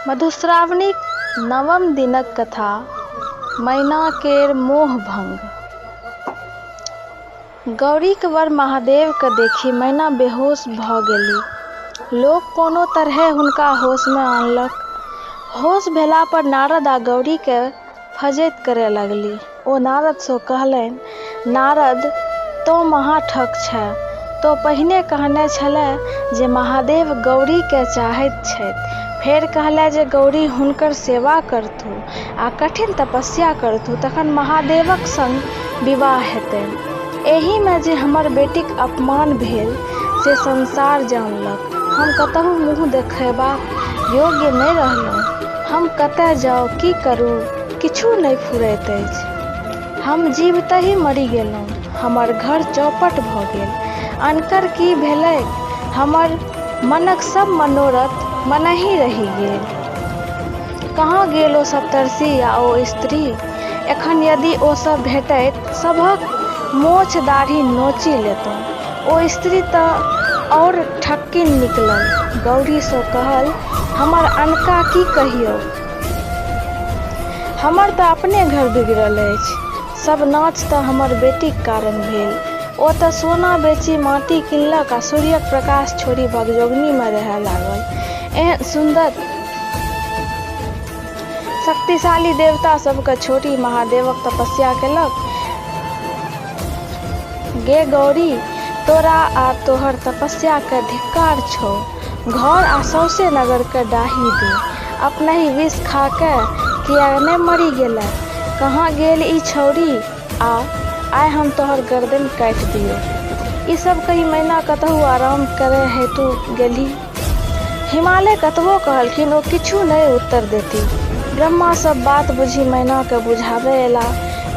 मधुश्रावणी नवम दिनक कथा मैना केर मोह भंग। गौरीक वर महादेव के देखि मैना बेहोश भ गेली। लोक कोनो तरहे हुनका होश में आनलक। होश भेला पर नारद आ गौरी के फजैत करे लगली। ओ नारद सँ कहलनि, नारद तो महाठक छै। तो पहिने कहने छलै जे महादेव गौरी के चाहैत छथि। फेर कहले जे गौरी हुनकर सेवा करथु आ कठिन तपस्या करथु तखन महादेवक संग विवाह हेतनि। एही में जे हमर बेटीक अपमान भेल से संसार जानलक। हम कतहु मुँह देखयबाक योग्य नहि रहलहुँ। हम कतय जाउ, की करू, किछु नहि फुरैत अछि। हम जीवतहि मरि गेलहुँ। हमर घर चौपट भ गेल। अनकर की भेलै? हमर मनक सब मनोरथ मनहि रहि गेल। कहाँ गेल ओ सप्तर्षि आ ओ स्त्री? एखन यदि ओ सब भेटैत सभक मोछ दाढ़ी नोचि लेतहुँ। ओ स्त्री तऽ और ठक्किन निकलल। गौरी सँ कहल, हमर अनका की कहियौ? हमर तऽ अपने घर बिगड़ल अछि। सब नाच तऽ हमर बेटीक कारण भेल। ओ तऽ सोना बेची माटी किनलक आ सूर्यक प्रकाश छोड़ि बगजोगनी में रहय लागल। एहन सुंदर शक्तिशाली देवता सबके छोड़ी महादेवक तपस्या केलक। गे गौरी, तोरा आ तोहर तपस्या के धिक्कार छौ। घर आ सौसे नगर के डाही दे। अपनहि विष खा के किया नहि मरि गेलै? कहाँ गेल ई छौरी? आइ हम तोहर गर्दन काटि दियौ। ई सब कही मैना कतहु आराम करे हेतु गेली। हिमालय कतबो कहलखिन ओ किछु नहि उत्तर देती। ब्रह्मा सब बात बुझि मैना के बुझाबे एला।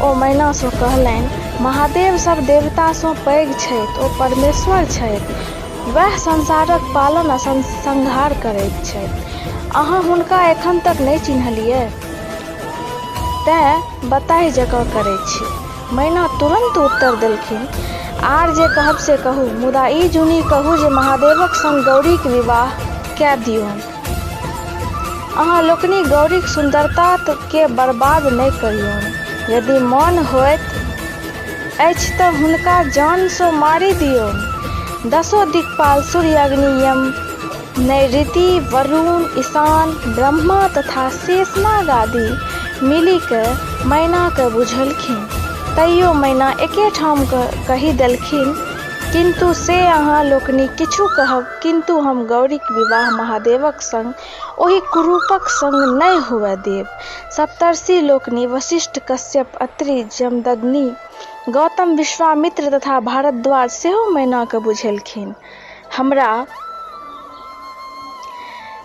ओ मैना सँ कहलनि, महादेव सब देवता सँ पैघ छथि। ओ परमेश्वर छथि। वह संसारक पालन आ संहार करैत छथि। अहाँ हुनका एखन तक नहि चिन्हलियै, तेँ बताहि जकाँ करैत छी। मैना तुरंत उत्तर देलखिन, आर जे कहब से कहू, मुदा ई जुनी कहू जे महादेवक संग गौरीक विवाह कए दियौन। अहाँ लोकनि गौरीक सुंदरता के बर्बाद नहि करियौन। यदि मन होइत अछि तऽ हुनका जान सँ मारि दियौन। 10 दिक्पाल सूर्य, अग्नि, यम, नैऋति, वरुण, ईशान, ब्रह्मा तथा शेषनाग आदि मिलि के मैना के बुझलखिन। तैयो मैना एके ठाम कहि देलखिन, किंतु से अहाँ लोकनि किछु कहब, किंतु हम गौरीक विवाह महादेवक संग ओहि कुरूपक संग नहि हुअ देब। सप्तर्षि लोकनि वशिष्ठ, कश्यप, अत्रि, जमदग्नि, गौतम, विश्वामित्र तथा भारद्वाज सेहो मैना के बुझेलखिन। हमरा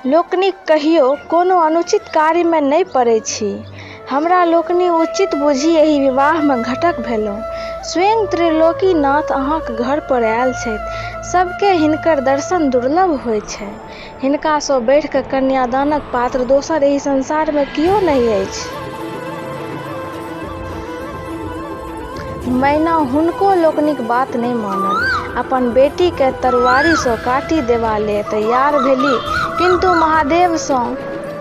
लोकनिक कहियो कोनो अनुचित कार्य में नहि पड़ै छी। हमरा लोकनि उचित बुझि एहि विवाह में घटक भेलहुँ। स्वयं त्रिलोकीनाथ अहाँक घर पर आयल छथि। सबके हिनकर दर्शन दुर्लभ होइ छै। हिनका सँ बढ़ि कऽ कन्यादानक पात्र दोसर एहि संसार में कियो नहि अछि। मैना हुनको लोकनिक बात नहि मानल। अपन बेटी के तरुआरी सँ काटि देबा ले तैयार भेली, किंतु महादेव सँ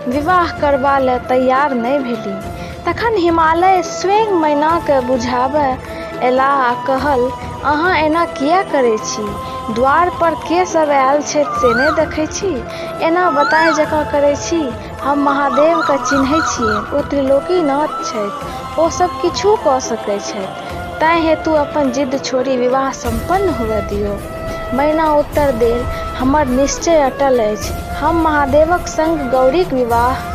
विवाह करबा ले तैयार नहि भेली। तखन हिमालय स्वयं मैना के बुझाबे एला आ कहल, अहाँ एना किया करै छी? द्वार पर के सब आयल छथि से नहि देखै छी? एना बताए जकाँ करै छी? हम महादेव के चिन्है छियनि। ओ त्रिलोकीनाथ छथि। ओ सब किछु कऽ सकै छथि। तैं हेतु अपन जिद छोड़ि विवाह संपन्न हुअ दियौ। मैना उत्तर देल, हमर निश्चय अटल अछि। हम महादेवक संग गौरीक विवाह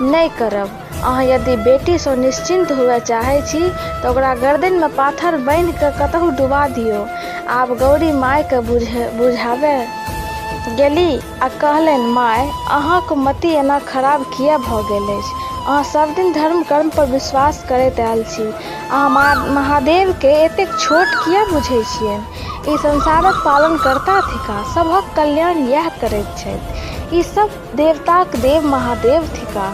नहि करब। अहाँ यदि बेटी सँ निश्चिंत हुए चाहै छी तऽ ओकरा गर्दन में पाथर बान्हि कऽ कतहु डुबा दियौ। आब गौरी माय के बुझाबे गेली आ कहलनि, माय, अहाँक मति एना खराब किया भऽ गेल अछि? अहाँ सब दिन धर्म कर्म पर विश्वास करैत आयल छी। अहाँ महादेव के एतेक छोट किया बुझै छियनि? ई संसारक पालन करता थिका। सबहक कल्याण इएह करैत छथि। ई सब देवताक देव महादेव थिका।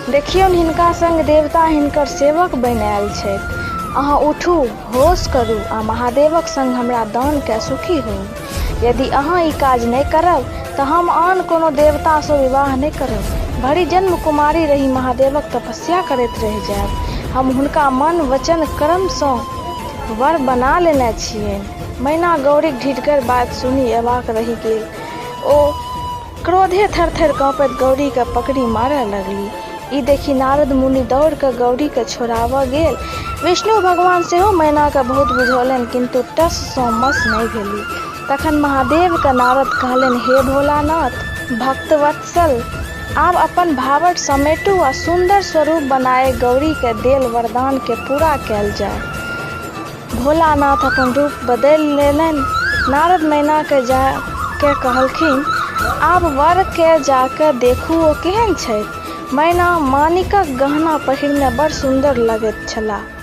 देखियौन, हिनका संग देवता हिनकर सेवक बनि आयल छथि। अहाँ उठू, होश करू आ महादेवक संग हमरा दान के सुखी होउ। यदि अहाँ ई काज नहीं करब तऽ हम आन कोनो देवता सँ विवाह नहीं करब। भरि जन्म कुमारी रही महादेवक तपस्या करैत रहि जायब। हम हुनका मन वचन कर्म सँ वर बना लेने छियनि। मैना गौरीक ढिठगर बात सुनी अवाक रहि गेल। ओ क्रोधे थरथर काँपैत गौरी के पकड़ी मारय लगली। ई देखी नारद मुनि दौड़ कऽ गौरी के छोड़ावऽ गेल। विष्णु भगवान सेहो मैना के बहुत बुझौलनि, किंतु टस सँ मस नहीं भेली। तखन महादेव के नारद कहलनि, हे भोलानाथ भक्तवत्सल, आब अपन भावट समेटू आ सुंदर स्वरूप बनाए गौरी के देल वरदान के पूरा कैल जाय। भोलानाथ अपन रूप बदलि लेलनि। नारद मैना के जाके कहलखिन, आब वर के जाके देखू ओ केहन छथि। मैना माणिकक गहना पहिरने बड़ सुंदर लगैत छलाह।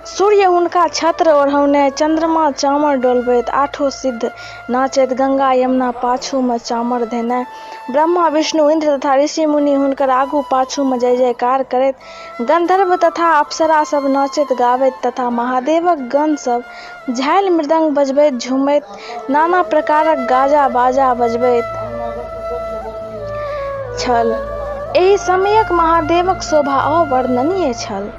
सूर्य हुनका छत्र ओढ़ौने, चंद्रमा चामर डोलबैत, आठों सिद्ध नाचैत, गंगा यमुना पाछू में चामर धेने, ब्रह्मा विष्णु इंद्र तथा ऋषि मुनि हुनकर आगू पाछू में जय जयकार करैत, गंधर्व तथा अप्सरा सब नाचैत गाबैत तथा महादेवक गण सब झालि मृदंग बजबैत झूमैत, नाना प्रकारक गाजा बाजा बजबैत छल। एहि समयक महादेवक शोभा अवर्णनीय छल।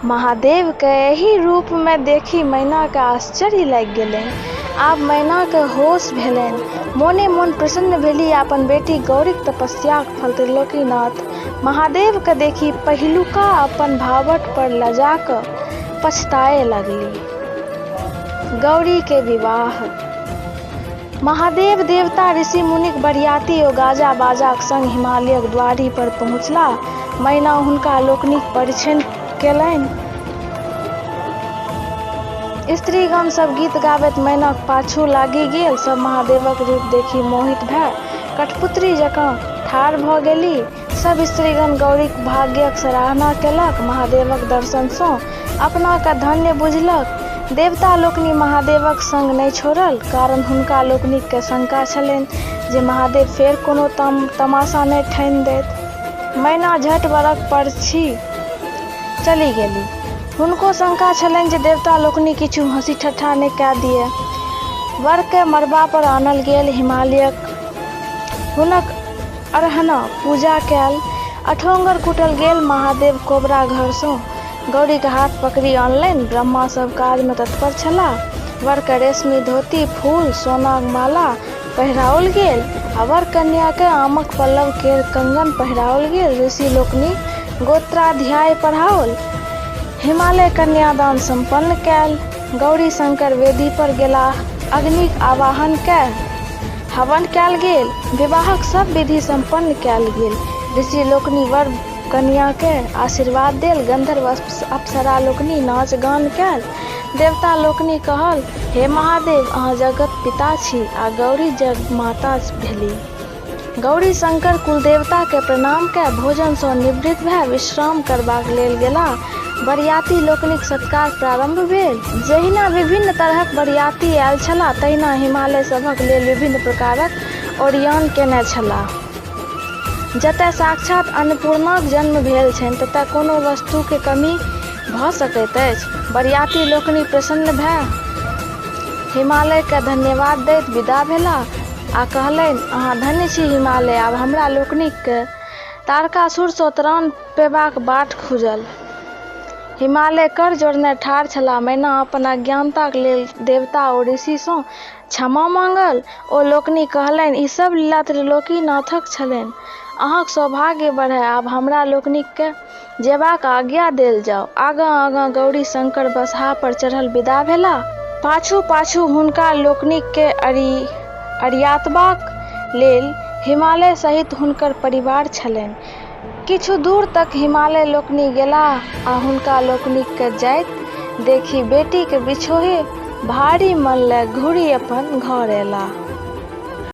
महादेव के एही रूप में देखी मैना के आश्चर्य लागि गेलनि। आब मैना के होश भेलनि। मोने मोन प्रसन्न भेली। अपन बेटी गौरीक तपस्याक फल त्रिलोकीनाथ महादेव के देखी पहिलुका अपन भावट पर लजा कऽ पछताए लगली। गौरी के विवाह। महादेव देवता ऋषि मुनिक बरियाती ओ गाजा बाजाक संग हिमालयक द्वारी पर पहुँचला। मैना हुनका लोकनिक परिछन केलनि। स्त्रीगण सब गीत गाबैत मैनाक पाछू लागि गेल। सब महादेवक रूप देखी मोहित भय कठपुतली जकाँ ठाढ़ भऽ गेली। सब स्त्रीगण गौरीक भाग्यक सराहना केलक। महादेवक दर्शन सँ अपना के धन्य बुझलक। देवता लोकनि महादेवक संग नहीं छोड़ल, कारण हुनका लोकनिक के शंका छलनि जे महादेव फेर कोनो तमाशा नहीं ठानि देत। मैना झट वरक परछी चली गेली। हुनको शंका छलनि जे देवता लोकनि किछु हंसी ठट्ठा नहि कए दिए। वर के मड़बा पर आनल गेल। हिमालयक हुनक अरहना पूजा कैल। अठोंगर कुटल गेल। महादेव कोबरा घर सँ गौरी के हाथ पकड़ी आनलनि। ब्रह्मा सब काज में तत्पर छलाह। वर के रेशमी धोती फूल सोनाक माला पहिराओल गेल आ वर कन्या के आमक पल्लव के कंगन पहिराओल गेल। ऋषि लोकनि गोत्राध्याय पढ़ाओल। हिमालय कन्यादान संपन्न कैल। गौरी शंकर वेदी पर गेलाह। अग्निक आवाहन कए हवन कैल गेल। विवाहक सब विधि संपन्न कैल गेल। ऋषि लोकनि वर कन्या के आशीर्वाद देल। गंधर्व अप्सरा लोकनि नाच गान कैल। देवता लोकनि कहल, हे महादेव, अहाँ जगत पिता छी आ गौरी जग माता भेली। गौरी शंकर कुलदेवता के प्रणाम कए भोजन सँ निवृत्त भए विश्राम करबाक लेल गेलाह। बरियाती लोकनिक सत्कार प्रारंभ भेल। जहिना विभिन्न तरहक बरियाती आयल छलाह, तहिना हिमालय सभक लेल विभिन्न प्रकारक ओरियान केने छलाह। जतय साक्षात अन्नपूर्णाक जन्म भेल छनि, ततय कोनो वस्तु के कमी भऽ सकैत अछि। बरियाती लोकनि प्रसन्न भए हिमालय के धन्यवाद दैत विदा भेलाह आ कहलनि, अहाँ धन्य छी हिमालय। आब हमरा लोकनिक के तारकासुर सँ त्राण पेबाक बाट खुजल। हिमालय कर जोड़ने ठाढ़ छलाह। मैना अपन अज्ञानताक लेल देवता ओ ऋषि सँ क्षमा मांगल। ओ लोकनि कहलनि, ई सब लीला त्रिलोकीनाथक छलनि। अहाँक सौभाग्य बढ़य। आब हमरा लोकनिक के जेबाक आज्ञा देल जाओ। आगाँ आगाँ गौरी शंकर बसहा पर चढ़ल विदा भेलाह। पाछू पाछू हुनका लोकनिक के अरियातबाक लेल हिमालय सहित हुनकर परिवार छलनि। किछु दूर तक हिमालय लोकनि गेलाह आ हुनका लोकनिक के जाइत देखी बेटी के बिछोहे भारी मन लए घुरी अपन घर एलाह।